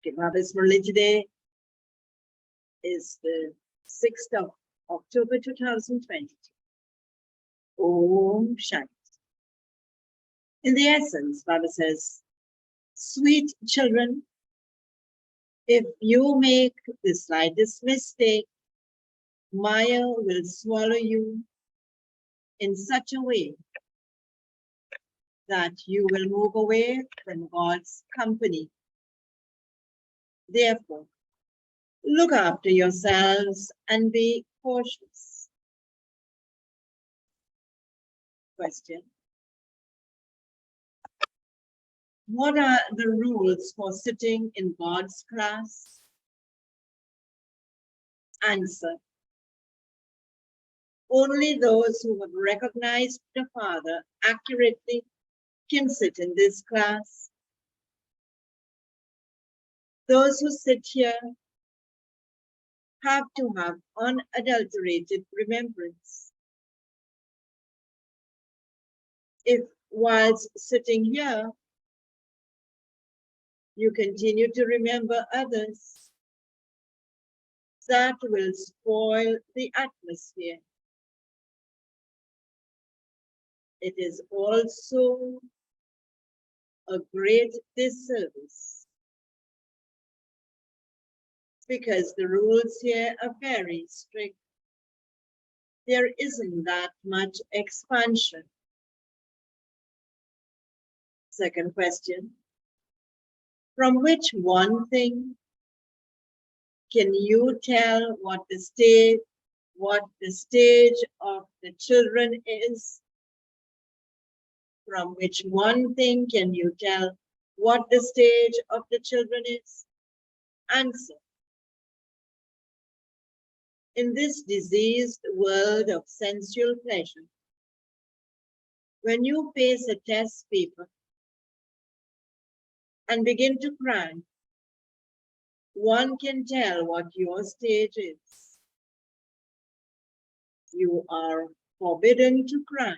Okay, Father's MURLI today is the 6th of October 2022. Om Shanti. In the essence, Baba says, sweet children, if you make the slightest mistake, Maya will swallow you in such a way that you will move away from God's company. Therefore, look after yourselves and be cautious. Question. What are the rules for sitting in God's class? Answer. Only those who have recognized the Father accurately can sit in this class. Those who sit here have to have unadulterated remembrance. If whilst sitting here, you continue to remember others, that will spoil the atmosphere. It is also a great disservice because the rules here are very strict. There isn't that much expansion. Second question. From which one thing can you tell what the stage of the children is? From which one thing can you tell what the stage of the children is? Answer. In this diseased world of sensual pleasure, when you face a test paper and begin to cry, one can tell what your stage is. You are forbidden to cry.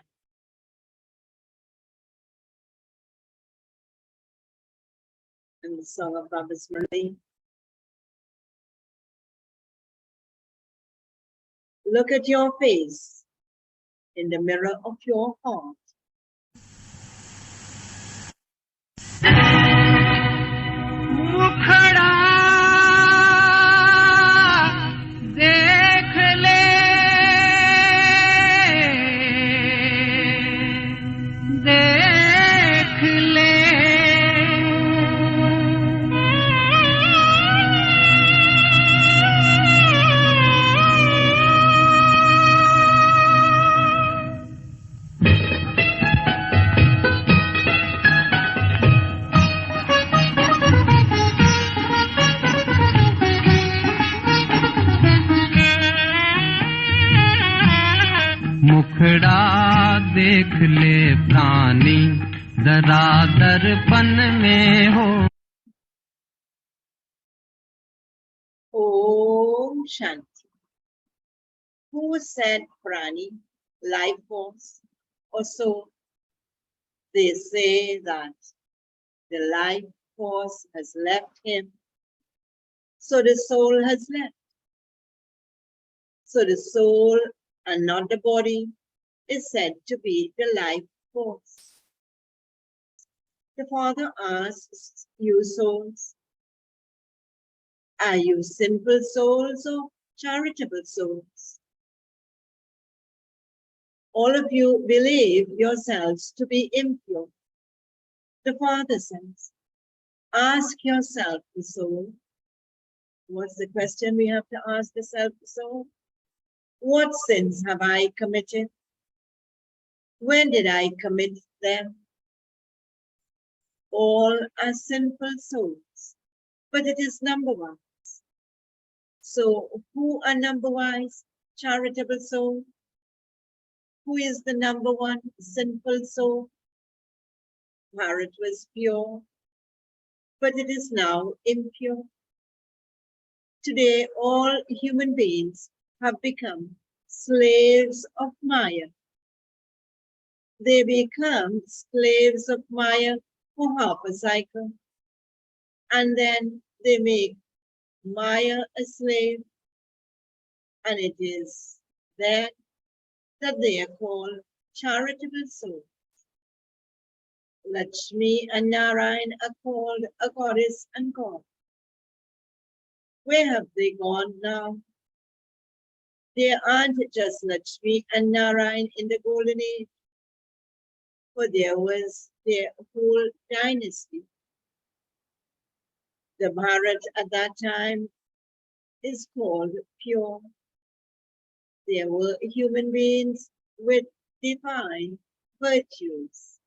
And the song of Baba's MURLI. Look at your face in the mirror of your heart. मुखड़ा देख ले प्राणी जरा दर्पण में हो. Om Shanti. Who said prani, life force? Or so they say that the life force has left him, so the soul has left. So the soul and not the body is said to be the life force. The Father asks you souls, are you simple souls or charitable souls? All of you believe yourselves to be impure. The Father says, ask yourself, the soul. What's the question we have to ask the self, the soul? What sins have I committed? When did I commit them? All are sinful souls, but it is number-wise. So who are number-wise? Charitable soul? Who is the number one sinful soul? Bharat was pure, but it is now impure. Today, all human beings have become slaves of Maya. They become slaves of Maya for half a cycle, and then they make Maya a slave, and it is then that they are called charitable souls. Lakshmi and Narayan are called a goddess and god. Where have they gone now? They aren't just Lakshmi and Narayan in the golden age, for there was their whole dynasty. The Bharat at that time is called pure. There were human beings with divine virtues.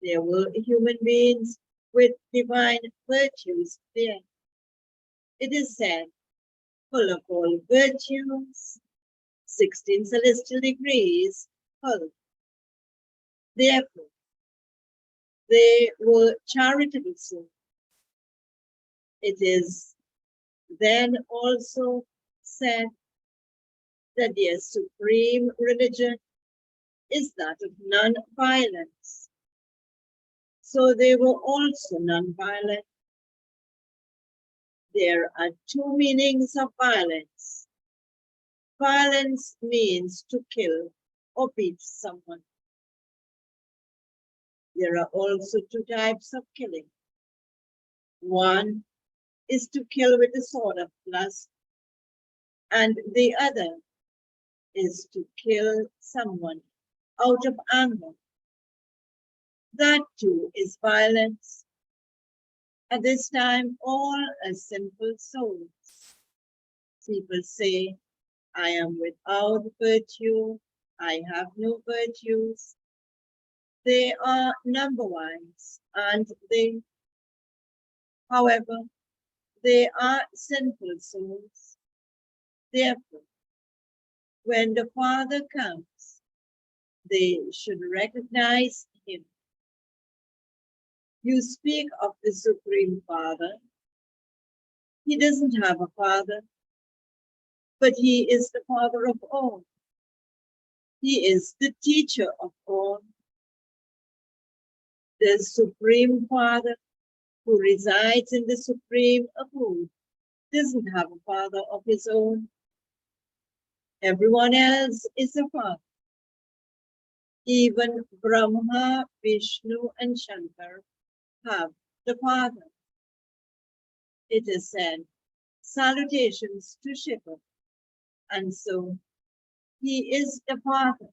There were human beings with divine virtues there. It is said, full of all virtues, 16 celestial degrees full. Therefore, they were charitable souls. It is then also said that their supreme religion is that of non-violence. So they were also non-violent. There are two meanings of violence. Violence means to kill or beat someone. There are also two types of killing. One is to kill with the sword of lust, and the other is to kill someone out of anger. That too is violence. At this time, all are simple souls. People say, I am without virtue, I have no virtues. They are number-wise, aren't they? However, they are sinful souls. Therefore, when the Father comes, they should recognize him. You speak of the Supreme Father. He doesn't have a father, but he is the Father of all. He is the teacher of all. The Supreme Father who resides in the Supreme Abode doesn't have a father of his own. Everyone else is a father. Even Brahma, Vishnu, and Shankar have the Father. It is said, salutations to Shiva, and so he is the Father,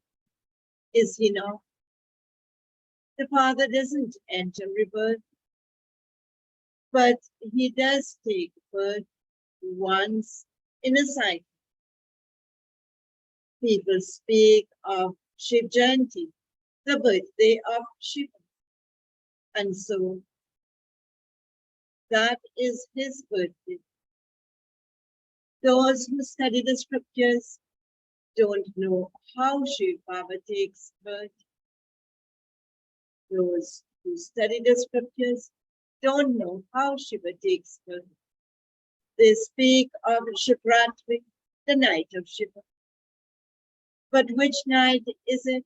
is he not? The Father doesn't enter rebirth, but he does take birth once in a cycle. People speak of Shiv Jayanti, the birthday of Shiva, and so that is his birthday. Those who study the scriptures don't know how Shiv Baba takes birth. Those who study the scriptures don't know how Shiva takes birth. They speak of Shivratri, the night of Shiva. But which night is it?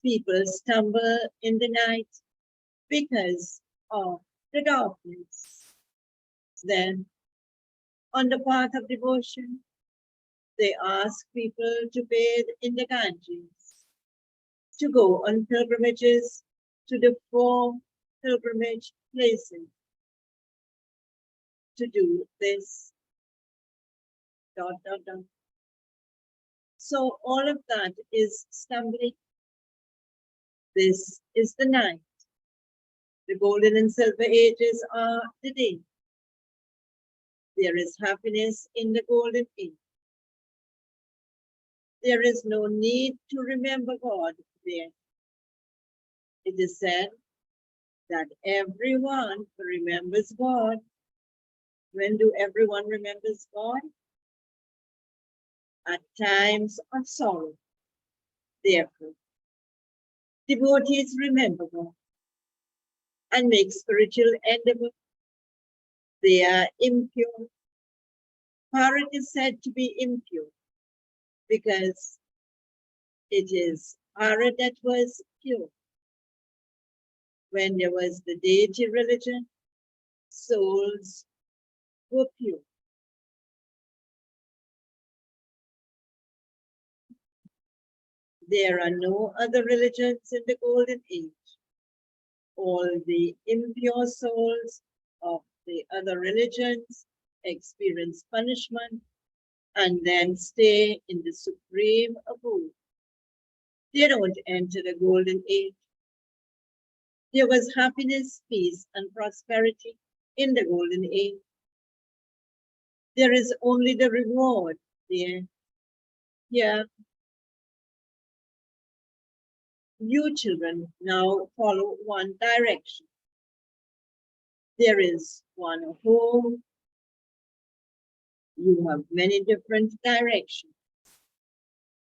People stumble in the night because of the darkness. Then, on the path of devotion, they ask people to bathe in the Ganges, to go on pilgrimages to the 4 pilgrimage places. To do this, ... So all of that is stumbling. This is the night. The golden and silver ages are the day. There is happiness in the golden age. There is no need to remember God there. It is said that everyone remembers God. When do everyone remembers God? At times of sorrow. Therefore, devotees remember God and make spiritual endeavor. They are impure. Bharat is said to be impure because it is Bharat that was pure. When there was the deity religion, souls were pure. There are no other religions in the Golden Age. All the impure souls of the other religions experience punishment and then stay in the supreme abode. They don't enter the Golden Age. There was happiness, peace, and prosperity in the Golden Age. There is only the reward there. Yeah. You children now follow one direction. There is one home. You have many different directions.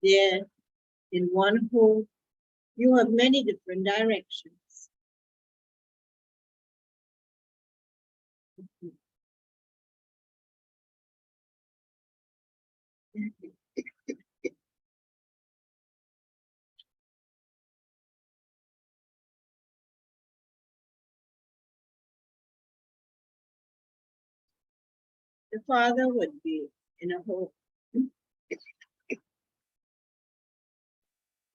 There, in one home, you have many different directions. The father would be in a home.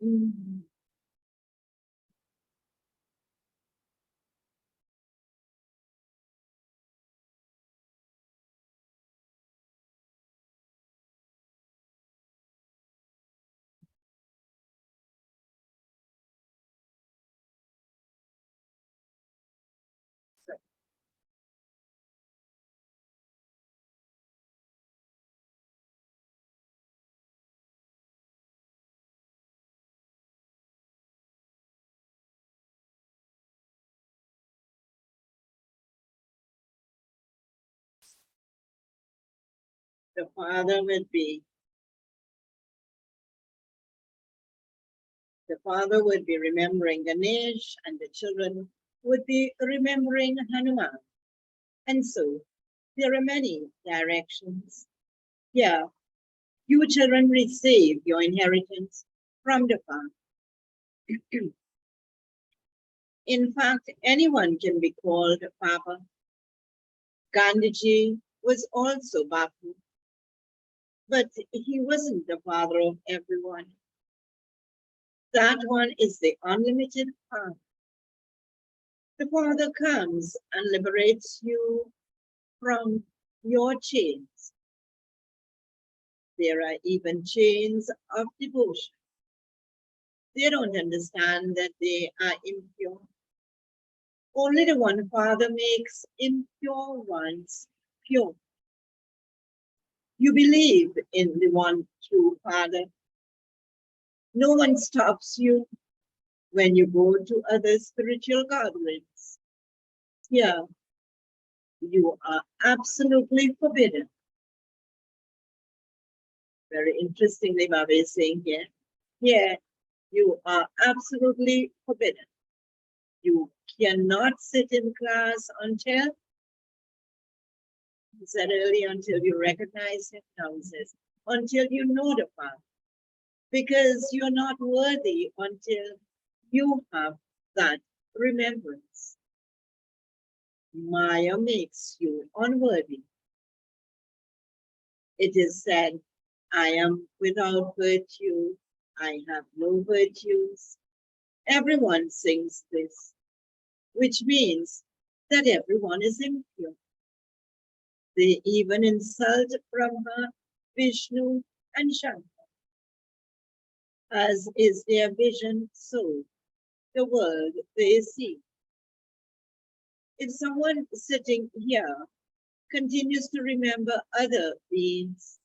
Mhm. The father would be remembering Ganesh, and the children would be remembering Hanuman. And so there are many directions. Yeah, you children receive your inheritance from the father. In fact, anyone can be called Papa. Gandhiji was also Bapu, but he wasn't the father of everyone. That one is the unlimited Father. The Father comes and liberates you from your chains. There are even chains of devotion. They don't understand that they are impure. Only the one Father makes impure ones pure. You believe in the one true Father. No one stops you when you go to other spiritual gatherings. Here, you are absolutely forbidden. Very interestingly, Baba is saying here, you are absolutely forbidden. You cannot sit in class until, he said earlier, until you recognize him. Now he says, until you know the Father. Because you're not worthy until you have that remembrance. Maya makes you unworthy. It is said, I am without virtue, I have no virtues. Everyone sings this, which means that everyone is impure. They even insult Brahma, Vishnu, and Shankar. As is their vision, so the world they see. If someone sitting here continues to remember other beings,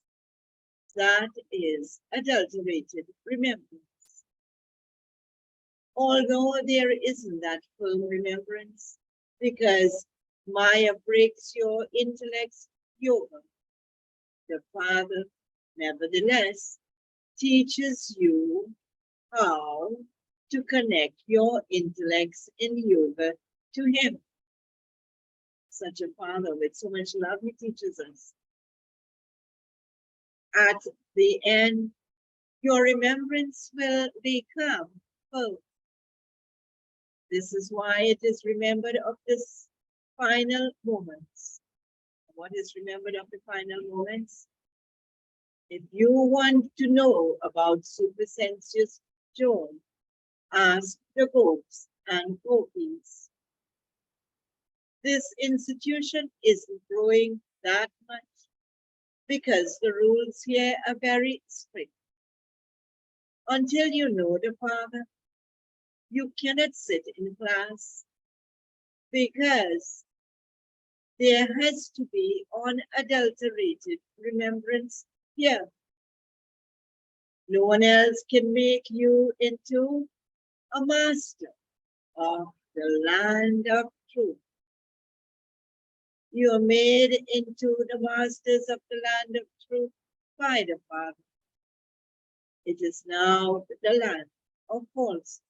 that is adulterated remembrance. Although there isn't that firm remembrance, because Maya breaks your intellect's yoga, the Father, nevertheless, teaches you how to connect your intellects in yoga to Him. Such a Father with so much love, He teaches us. At the end, your remembrance will become full. This is why it is remembered of this final moments. What is remembered of the final moments? If you want to know about supersensuous joy, ask the gopis and gopis. This institution isn't growing that much because the rules here are very strict. Until you know the Father, you cannot sit in class because there has to be unadulterated remembrance here. No one else can make you into a master of the land of truth. You are made into the masters of the land of truth by the Father. It is now the land of falsehood.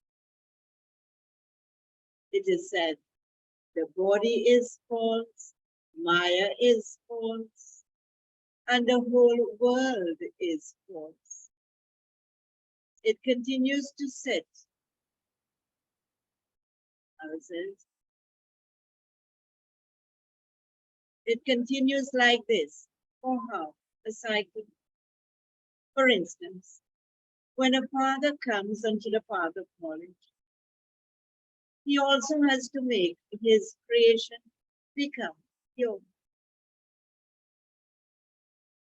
It is said, the body is false, Maya is false, and the whole world is false. It continues to set ourselves. It continues like this for how? A cycle. For instance, when a father comes unto the path of knowledge, he also has to make his creation become pure.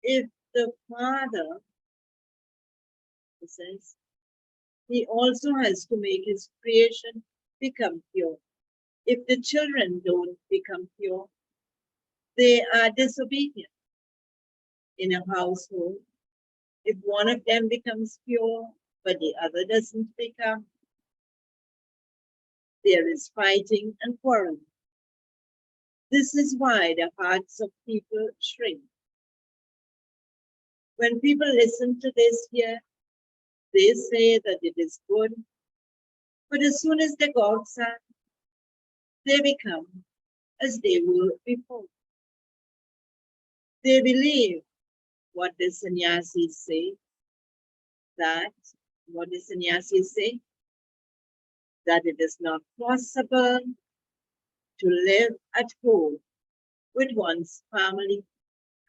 If the father says, he also has to make his creation become pure. If the children don't become pure, they are disobedient. In a household, if one of them becomes pure, but the other doesn't become, there is fighting and quarreling. This is why the hearts of people shrink. When people listen to this here, they say that it is good, but as soon as they go outside, they become as they were before. They believe what the sannyasis say, that what the sannyasis say, that it is not possible to live at home with one's family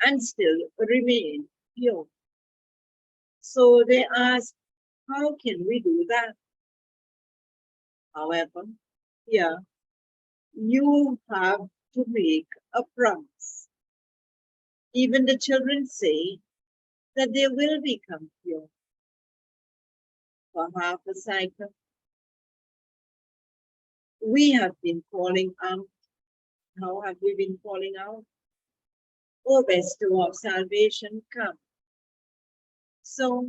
and still remain pure. So they ask, how can we do that? However, here you have to make a promise. Even the children say that they will become pure. For half a cycle, we have been calling out. How have we been calling out? O bestower of salvation, come. So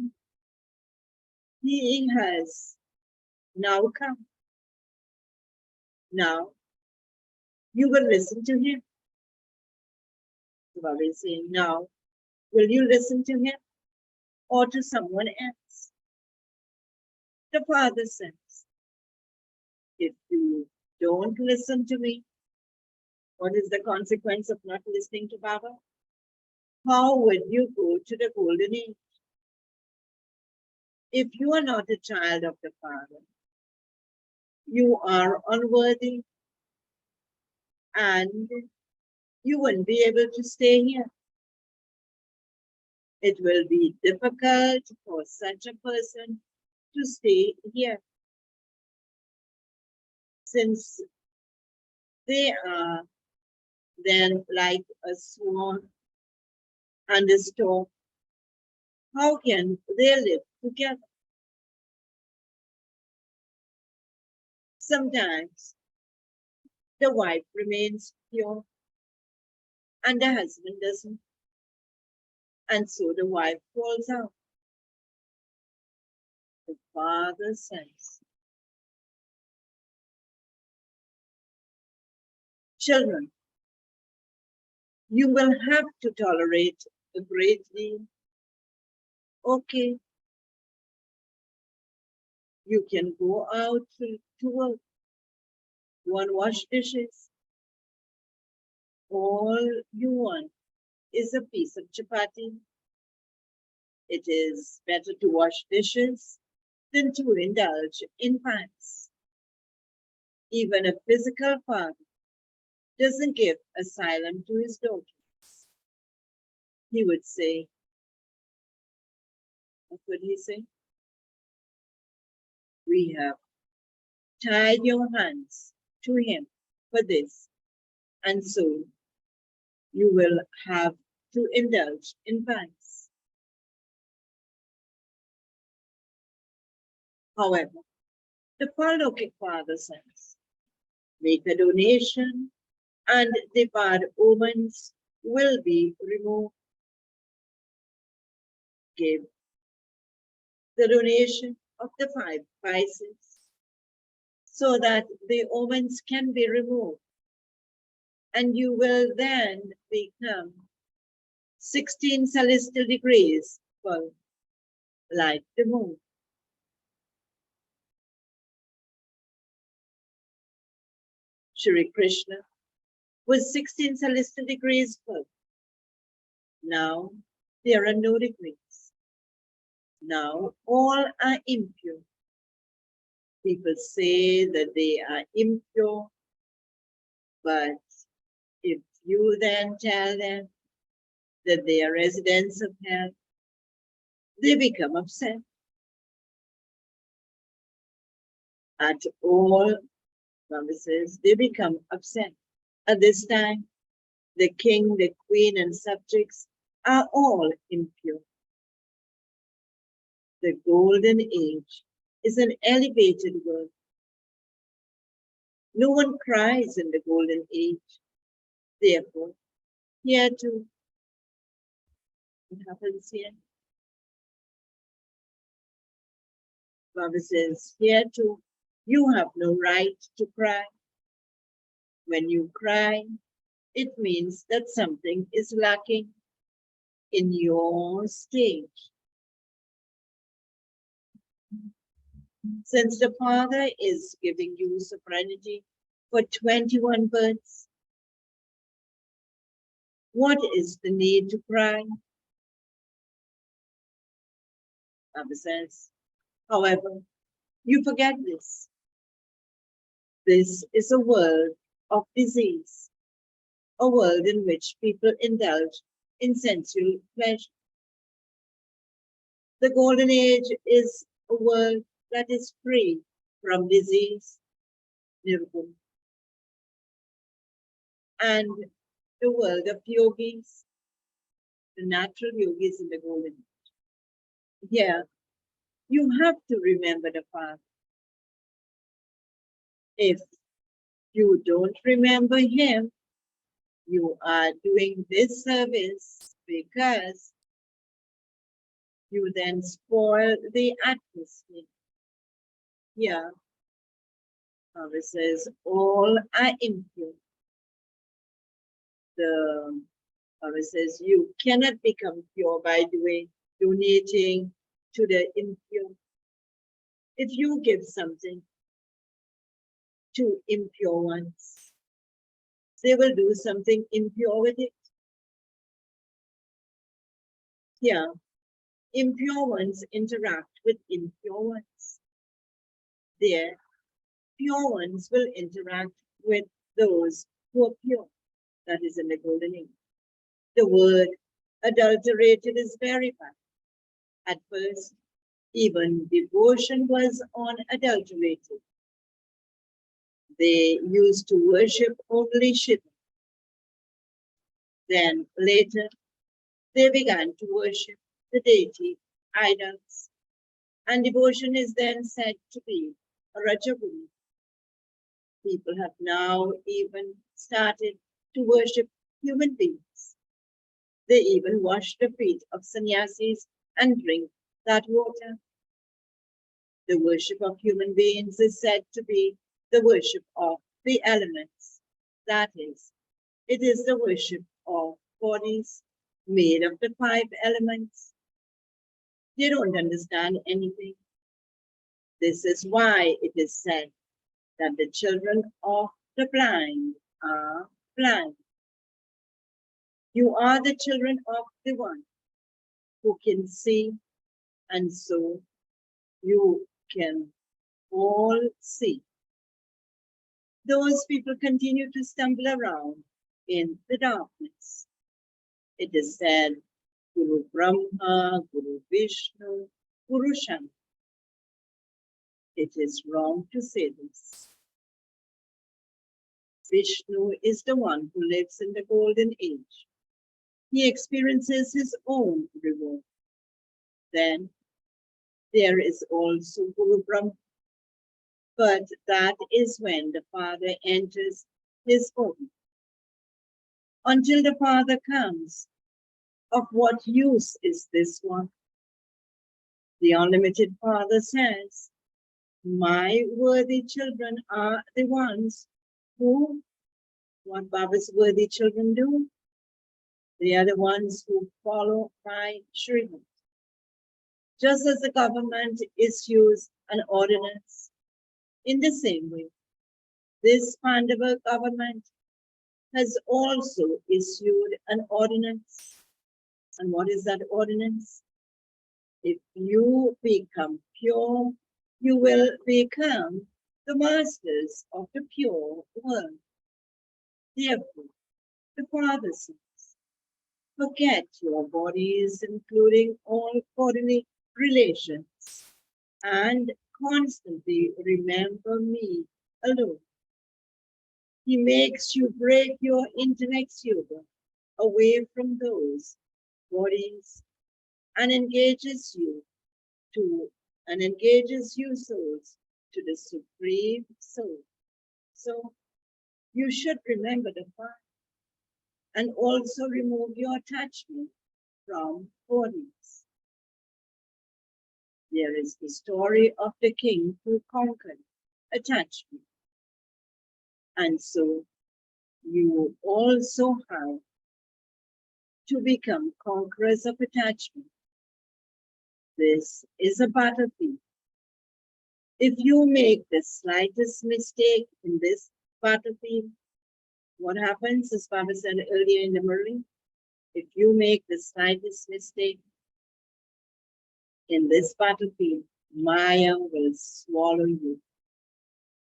he has now come. Now you will listen to him. Baba is saying, now will you listen to him or to someone else? The Father says, if you don't listen to me, what is the consequence of not listening to Baba? How would you go to the golden age? If you are not a child of the Father, you are unworthy and you won't be able to stay here. It will be difficult for such a person to stay here, since they are then like a swan and a storm. How can they live together? Sometimes the wife remains pure and the husband doesn't. And so the wife falls out. The Father says, children, you will have to tolerate a great deal. Okay, you can go out to work, go and wash dishes. All you want is a piece of chapati. It is better to wash dishes than to indulge in pies. Even a physical father doesn't give asylum to his daughters. He would say, what would he say? We have tied your hands to him for this, and so you will have to indulge in vice. However, the Paralokic Father says, make a donation and the bad omens will be removed. Give the donation of the 5 vices so that the omens can be removed, and you will then become 16 celestial degrees full, like the moon. Shri Krishna was 16 celestial degrees full. Now there are no degrees. Now all are impure. People say that they are impure, but if you then tell them that they are residents of hell, they become upset. At all promises, they become upset. At this time, the king, the queen, and subjects are all impure. The golden age is an elevated world. No one cries in the golden age. Therefore, here too, what happens here? Baba says, here too, you have no right to cry. When you cry, it means that something is lacking in your stage. Since the Father is giving you sovereignty for 21 births, what is the need to cry? Baba says, however, you forget this. This is a world of disease, a world in which people indulge in sensual pleasure. The golden age is a world that is free from disease, nirguna, and the world of yogis, the natural yogis in the golden age. Here, you have to remember the Father. If you don't remember him, you are doing this service because you then spoil the atmosphere. Here, Baba says, all are impure. The Baba says, you cannot become pure by donating to the impure. If you give something to impure ones, they will do something impure with it. Here, impure ones interact with impure ones. There, pure ones will interact with those who are pure. That is in the golden age. The word adulterated is very bad. At first, even devotion was unadulterated. They used to worship only Shiva. Then later, they began to worship the deity idols, and devotion is then said to be a Rajaguna. People have now even started to worship human beings. They even wash the feet of sannyasis and drink that water. The worship of human beings is said to be the worship of the elements. That is, it is the worship of bodies made of the 5 elements. They don't understand anything. This is why it is said that the children of the blind are blind. You are the children of the one who can see, and so you can all see. those people continue to stumble around in the darkness. It is said, Guru Brahma, Guru Vishnu, Guru Shankar. It is wrong to say this. Vishnu is the one who lives in the golden age. He experiences his own reward. Then there is also Guru Brahma, but that is when the Father enters his body. Until the Father comes, of what use is this one? The unlimited Father says, my worthy children are the ones who, what Baba's worthy children do? They are the ones who follow my Srimad. Just as the government issues an ordinance, in the same way, this Pandava government has also issued an ordinance. And what is that ordinance? If you become pure, you will become the masters of the pure world. Therefore, the Father says, forget your bodies, including all bodily relations, and constantly remember me alone. He makes you break your intellect's yoga away from those bodies and engages you souls to the Supreme Soul. So you should remember the Father and also remove your attachment from bodies. There is the story of the king who conquered attachment. And so you also have to become conquerors of attachment. This is a battlefield. If you make the slightest mistake in this battlefield, what happens, as Baba said earlier in the MURLI, if you make the slightest mistake in this battlefield, Maya will swallow you.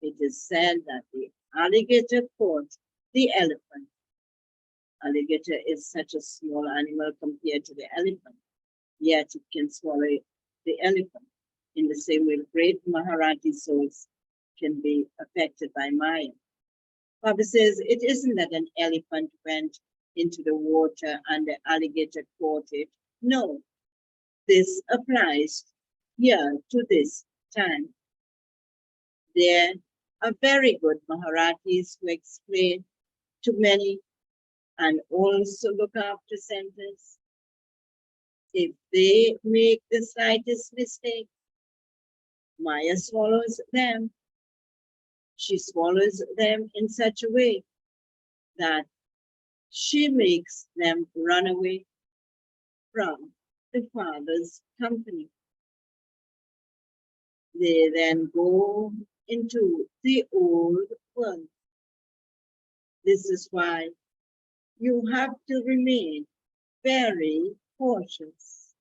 It is said that the alligator caught the elephant. Alligator is such a small animal compared to the elephant, yet it can swallow the elephant. In the same way, great Maharati souls can be affected by Maya. Baba says it isn't that an elephant went into the water and the alligator caught it. No, this applies here to this time. There are very good Maharatis who explain to many and also look after centers. If they make the slightest mistake, Maya swallows them. She swallows them in such a way that she makes them run away from the Father's company. They then go into the old world. This is why you have to remain very cautious,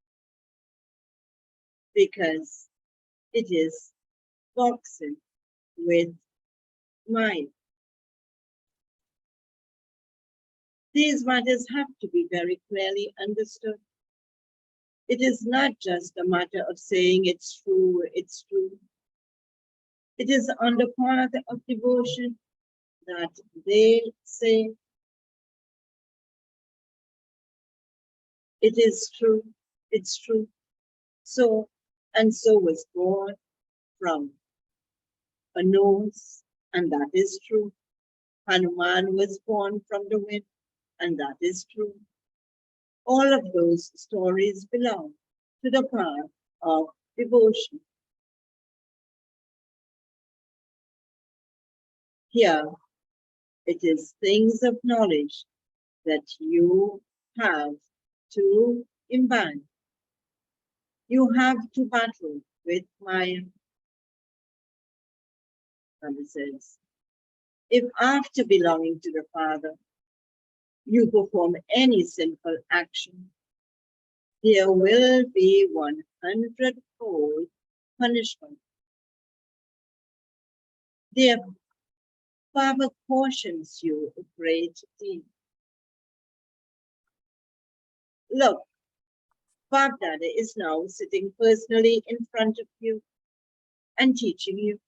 because it is boxing with mind. These matters have to be very clearly understood. It is not just a matter of saying it's true, it's true. It is on the path of devotion that they say, it is true, it's true. So and so was born from a nose, and that is true. Hanuman was born from the wind, and that is true. All of those stories belong to the path of devotion. Here, it is things of knowledge that you have to imbibe. You have to battle with Maya. Baba says, if after belonging to the Father, you perform any sinful action, there will be 100-fold punishment. Therefore, Baba cautions you a great deal. Look, Baba Dada is now sitting personally in front of you and teaching you.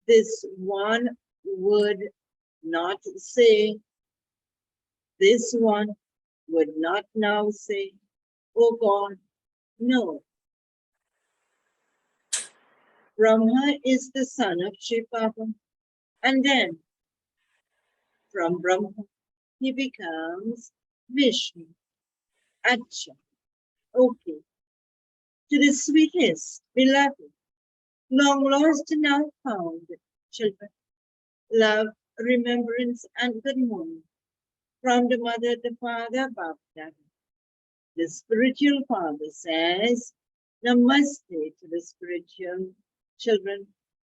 This one would not say, this one would not now say, oh God, no. Brahma is the son of Shiv Baba, and then from Brahma he becomes Vishnu. Acha. Okay. To the sweetest, beloved, long lost and now found children, love, remembrance, and good morning from the mother, the father, Baba Dada. The spiritual father says, Namaste to the spiritual children,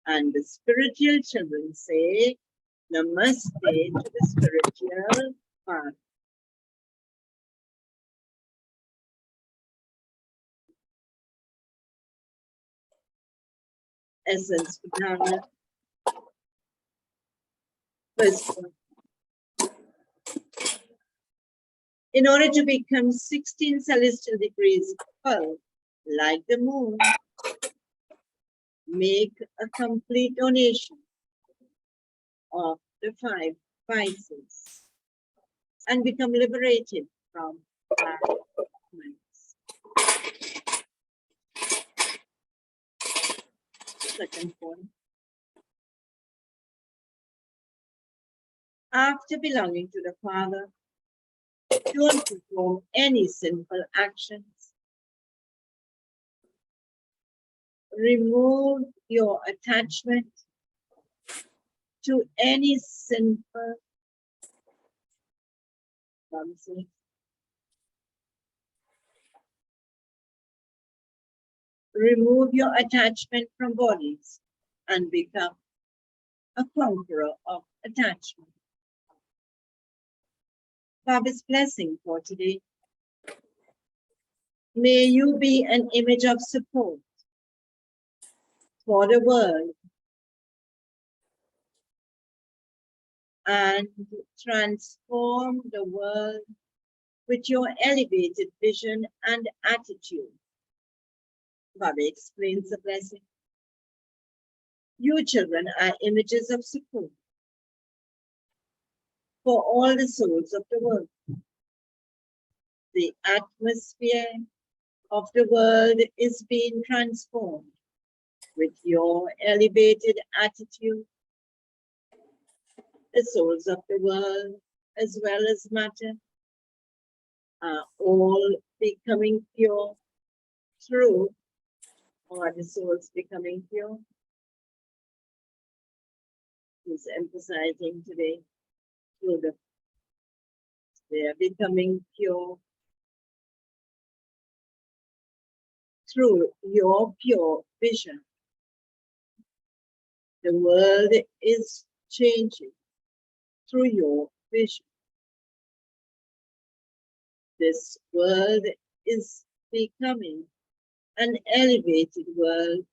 and the spiritual children say, Namaste to the spiritual father. Essence Pradhana. First one. In order to become 16 celestial degrees full, like the moon, make a complete donation of the 5 vices and become liberated from attachments. Second point. After belonging to the Father, don't perform any sinful actions. Remove your attachment to any sinful something. Remove your attachment from bodies and become a conqueror of attachment. Baba's blessing for today. May you be an image of support for the world and transform the world with your elevated vision and attitude. Baba explains the blessing. You children are images of support for all the souls of the world. The atmosphere of the world is being transformed with your elevated attitude. The souls of the world, as well as matter, are all becoming pure through, or the souls becoming pure. He's emphasizing today through they are becoming pure through your pure vision. The world is changing through your vision. This world is becoming an elevated world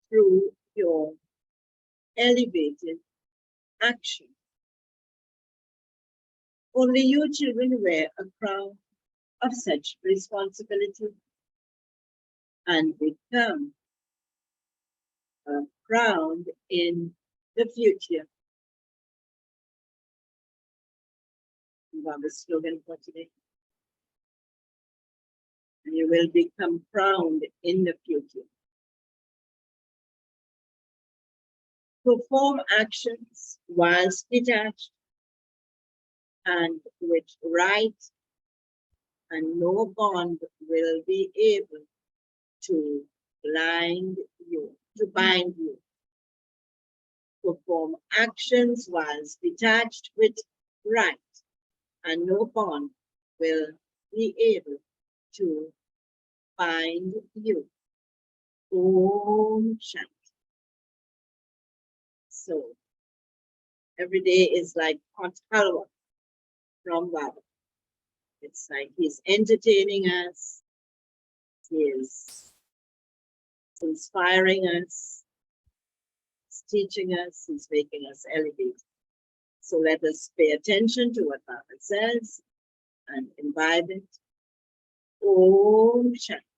through your elevated action. Only you children wear a crown of such responsibility and become crowned in the future. Baba's slogan for today. And you will become crowned in the future. Perform actions whilst detached and with right, and no bond will be able to bind you. Perform actions whilst detached with right, and no bond will be able to bind you. Om Shanti. So every day is like hot halwa from Baba. It's like he's entertaining us, he is inspiring us, he's teaching us, he's making us elevate. So let us pay attention to what Baba says and imbibe it. Om Shanti.